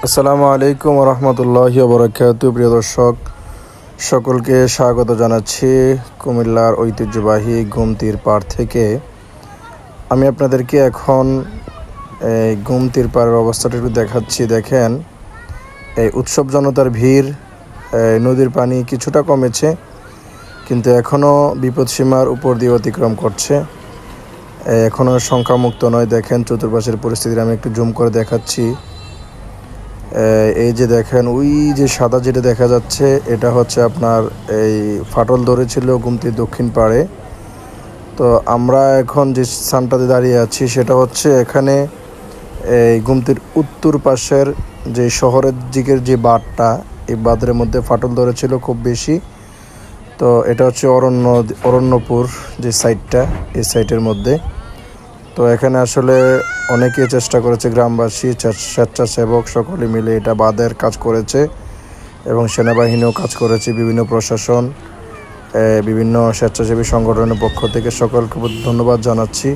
আসসালামু আলাইকুম রহমতুল্লাহি ওবরাকাতু। প্রিয় দর্শক, সকলকে স্বাগত জানাচ্ছি কুমিল্লার ঐতিহ্যবাহী গোমতীর পাড় থেকে। আমি আপনাদেরকে এখন এই গোমতীর পাড়ের অবস্থাটা একটু দেখাচ্ছি। দেখেন, এই উৎসব জনতার ভিড়, নদীর পানি কিছুটা কমেছে, কিন্তু এখনও বিপদসীমার উপর দিয়ে অতিক্রম করছে। এখনও সংখ্যামুক্ত নয়। দেখেন চতুর্পাশের পরিস্থিতি আমি একটু জুম করে দেখাচ্ছি। এই যে দেখেন, ওই যে সাদা যেটা দেখা যাচ্ছে, এটা হচ্ছে আপনার এই ফাটল ধরেছিল গোমতীর দক্ষিণ পাড়ে। তো আমরা এখন যে স্থানটাতে দাঁড়িয়ে আছি সেটা হচ্ছে এখানে এই গোমতীর উত্তর পাশের যে শহরের দিকের যে বাঁধটা, এই বাঁধের মধ্যে ফাটল ধরেছিল খুব বেশি। তো এটা হচ্ছে অরণ্যপুর যে সাইডটা, এই সাইটের মধ্যে। তো এখানে আসলে অনেকেই চেষ্টা করেছে, গ্রামবাসী, স্বেচ্ছাসেবক সকলে মিলে এটা বাঁধের কাজ করেছে এবং সেনাবাহিনীও কাজ করেছে, বিভিন্ন প্রশাসন, বিভিন্ন স্বেচ্ছাসেবী সংগঠনের পক্ষ থেকে সকলকে ধন্যবাদ জানাচ্ছি।